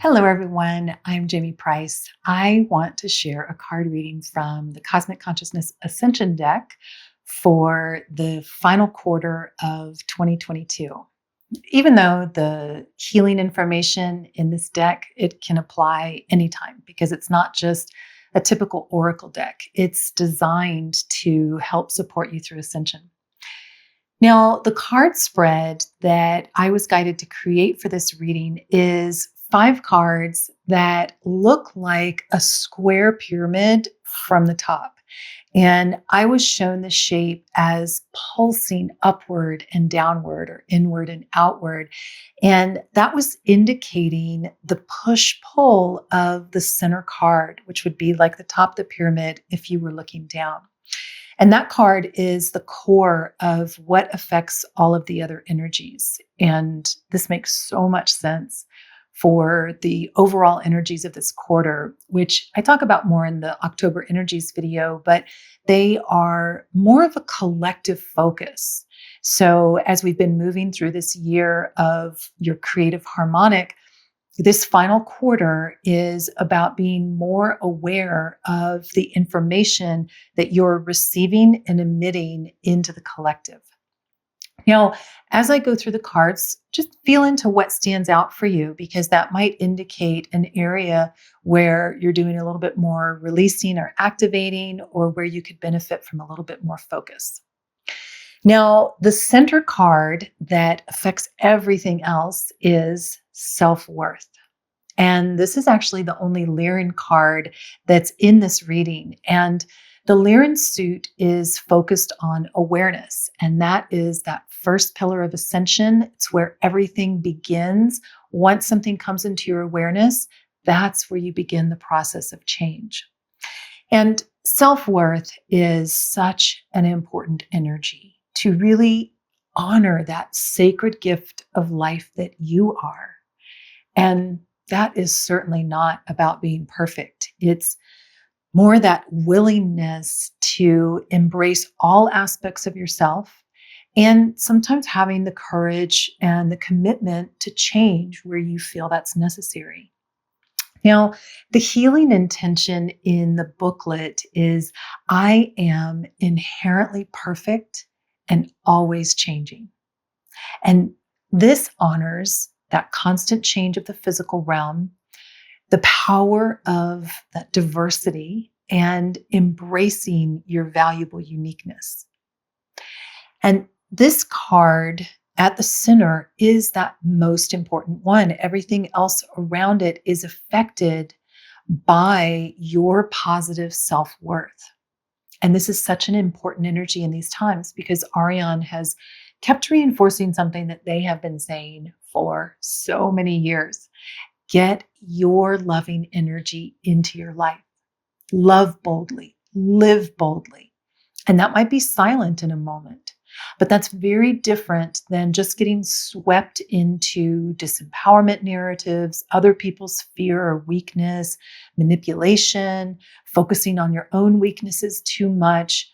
Hello, everyone. I'm Jamie Price. I want to share a card reading from the Cosmic Consciousness Ascension deck for the final quarter of 2022. Even though the healing information in this deck, it can apply anytime because it's not just a typical oracle deck. It's designed to help support you through ascension. Now, the card spread that I was guided to create for this reading is 5 cards that look like a square pyramid from the top. And I was shown the shape as pulsing upward and downward or inward and outward. And that was indicating the push pull of the center card, which would be like the top of the pyramid if you were looking down. And that card is the core of what affects all of the other energies. And this makes so much sense for the overall energies of this quarter, which I talk about more in the October energies video, but they are more of a collective focus. So as we've been moving through this year of your creative harmonic, this final quarter is about being more aware of the information that you're receiving and emitting into the collective. Now, as I go through the cards, just feel into what stands out for you because that might indicate an area where you're doing a little bit more releasing or activating, or where you could benefit from a little bit more focus. Now, the center card that affects everything else is self-worth. And this is actually the only Lyran card that's in this reading. And the Lyran suit is focused on awareness. And that is that first pillar of ascension. It's where everything begins. Once something comes into your awareness, that's where you begin the process of change. And self-worth is such an important energy to really honor that sacred gift of life that you are. And that is certainly not about being perfect. It's more that willingness to embrace all aspects of yourself and sometimes having the courage and the commitment to change where you feel that's necessary. Now, the healing intention in the booklet is I am inherently perfect and always changing. And this honors that constant change of the physical realm, the power of that diversity, and embracing your valuable uniqueness. And this card at the center is that most important one. Everything else around it is affected by your positive self-worth. And this is such an important energy in these times because Ariane has kept reinforcing something that they have been saying for so many years. Get your loving energy into your life. Love boldly, live boldly. And that might be silent in a moment, but that's very different than just getting swept into disempowerment narratives, other people's fear or weakness, manipulation, focusing on your own weaknesses too much,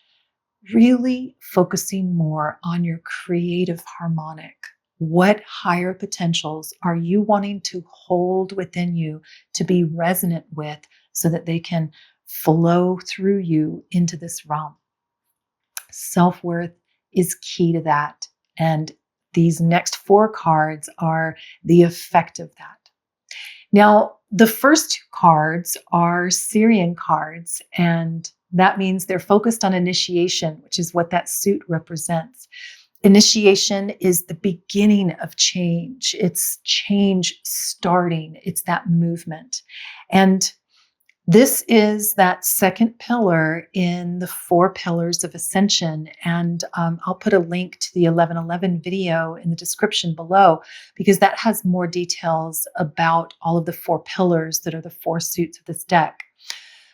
really focusing more on your creative harmonic. What higher potentials are you wanting to hold within you to be resonant with so that they can flow through you into this realm? Self-worth is key to that. And these next 4 cards are the effect of that. Now, the first 2 cards are Sirian cards, and that means they're focused on initiation, which is what that suit represents. Initiation is the beginning of change. It's change starting. It's that movement. And this is that second pillar in the 4 pillars of ascension. And I'll put a link to the 1111 video in the description below because that has more details about all of the 4 pillars that are the 4 suits of this deck.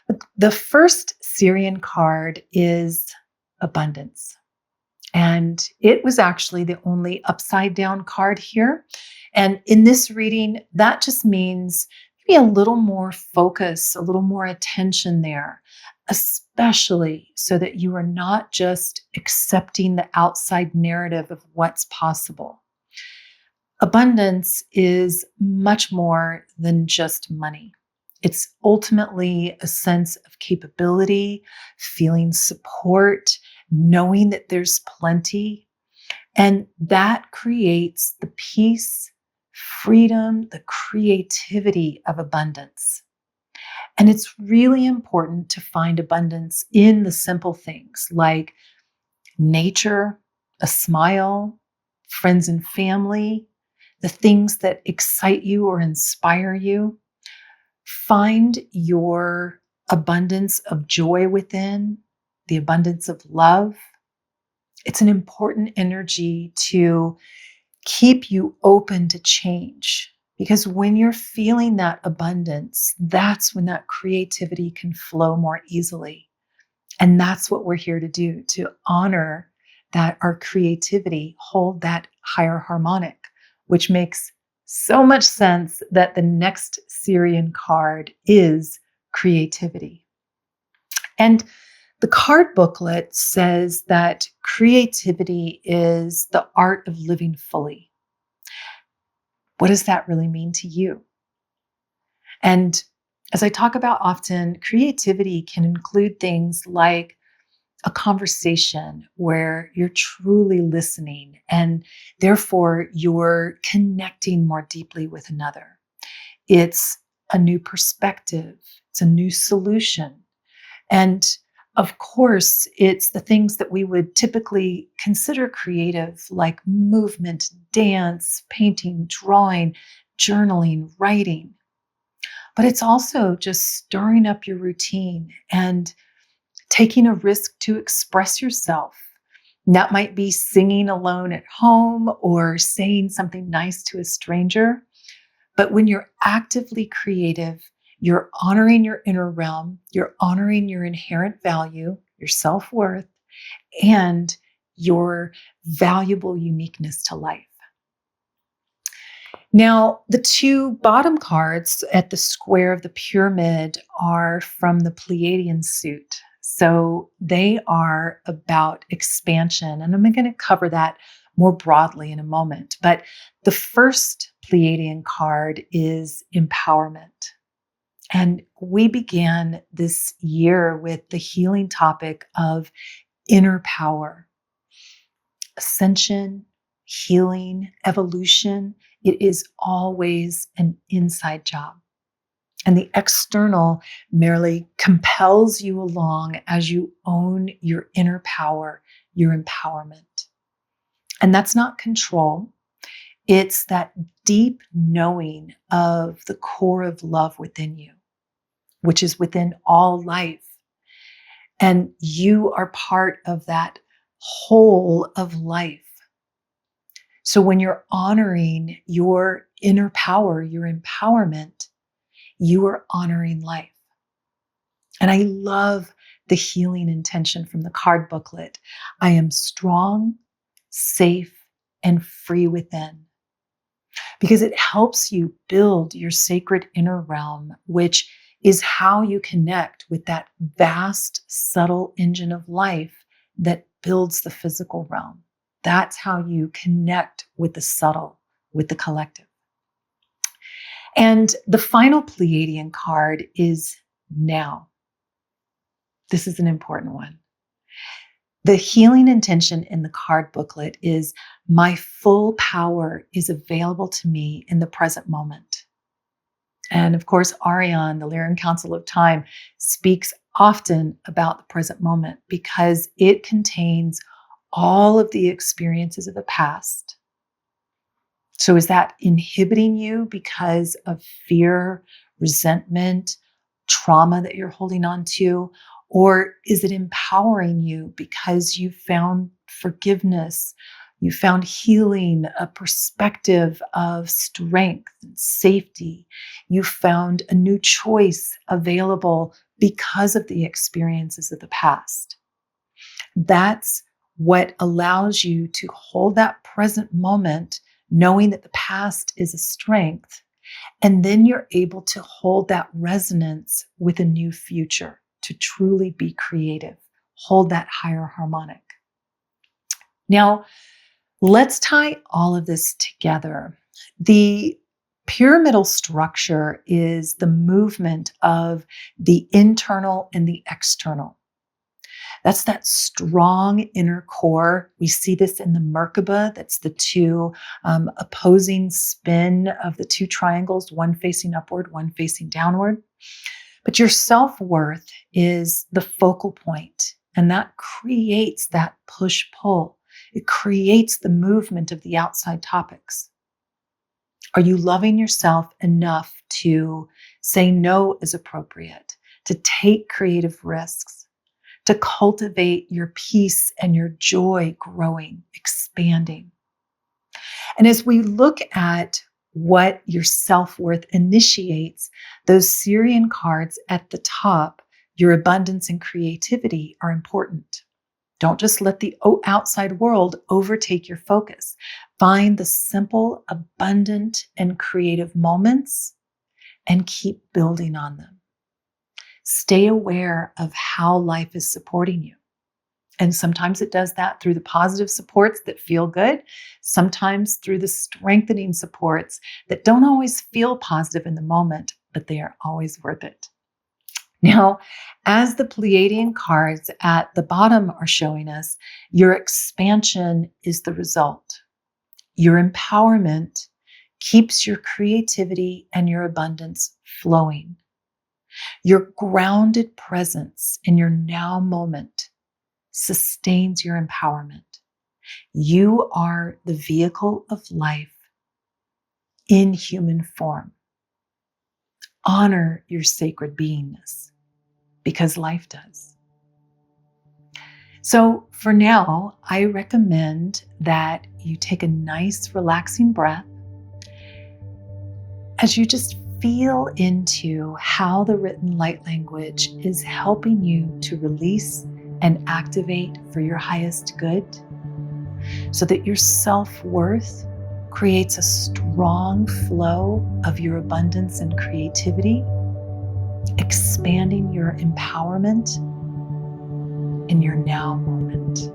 But the first Sirian card is abundance. And it was actually the only upside down card here. And in this reading, that just means maybe a little more focus, a little more attention there, especially so that you are not just accepting the outside narrative of what's possible. Abundance is much more than just money. It's ultimately a sense of capability, feeling support, knowing that there's plenty. And that creates the peace, freedom, the creativity of abundance. And it's really important to find abundance in the simple things like nature, a smile, friends and family, the things that excite you or inspire you. Find your abundance of joy within, the abundance of love. It's an important energy to keep you open to change. Because when you're feeling that abundance, that's when that creativity can flow more easily. And that's what we're here to do, to honor that our creativity hold that higher harmonic, which makes so much sense that the next Syrian card is creativity. And the card booklet says that creativity is the art of living fully. What does that really mean to you? And as I talk about often, creativity can include things like a conversation where you're truly listening and therefore you're connecting more deeply with another. It's a new perspective, it's a new solution. And of course, it's the things that we would typically consider creative, like movement, dance, painting, drawing, journaling, writing. But it's also just stirring up your routine and taking a risk to express yourself. And that might be singing alone at home or saying something nice to a stranger. But when you're actively creative, you're honoring your inner realm, you're honoring your inherent value, your self-worth, and your valuable uniqueness to life. Now, the two bottom cards at the square of the pyramid are from the Pleiadian suit. So they are about expansion. And I'm going to cover that more broadly in a moment. But the first Pleiadian card is empowerment. And we began this year with the healing topic of inner power, ascension, healing, evolution. It is always an inside job. And the external merely compels you along as you own your inner power, your empowerment. And that's not control. It's that deep knowing of the core of love within you, which is within all life. And you are part of that whole of life. So when you're honoring your inner power, your empowerment, you are honoring life. And I love the healing intention from the card booklet. I am strong, safe, and free within. Because it helps you build your sacred inner realm, which is how you connect with that vast, subtle engine of life that builds the physical realm. That's how you connect with the subtle, with the collective. And the final Pleiadian card is now. This is an important one. The healing intention in the card booklet is my full power is available to me in the present moment. And of course, Arion, the Lyran Council of Time, speaks often about the present moment because it contains all of the experiences of the past. So is that inhibiting you because of fear, resentment, trauma that you're holding on to? Or is it empowering you because you found forgiveness, you found healing, a perspective of strength and safety? You found a new choice available because of the experiences of the past. That's what allows you to hold that present moment, knowing that the past is a strength. And then you're able to hold that resonance with a new future, to truly be creative, hold that higher harmonic. Now, let's tie all of this together. The pyramidal structure is the movement of the internal and the external. That's that strong inner core. We see this in the Merkaba. That's the two opposing spin of the two triangles, one facing upward, one facing downward. But your self-worth is the focal point, and that creates that push-pull. It creates the movement of the outside topics. Are you loving yourself enough to say no as appropriate, to take creative risks, to cultivate your peace and your joy growing, expanding? And as we look at what your self-worth initiates, those Sirian cards at the top, your abundance and creativity, are important. Don't just let the outside world overtake your focus. Find the simple, abundant, and creative moments and keep building on them. Stay aware of how life is supporting you. And sometimes it does that through the positive supports that feel good, sometimes through the strengthening supports that don't always feel positive in the moment, but they are always worth it. Now, as the Pleiadian cards at the bottom are showing us, your expansion is the result. Your empowerment keeps your creativity and your abundance flowing. Your grounded presence in your now moment sustains your empowerment. You are the vehicle of life in human form. Honor your sacred beingness because life does. So for now, I recommend that you take a nice, relaxing breath as you just feel into how the written light language is helping you to release and activate for your highest good, so that your self-worth creates a strong flow of your abundance and creativity, expanding your empowerment in your now moment.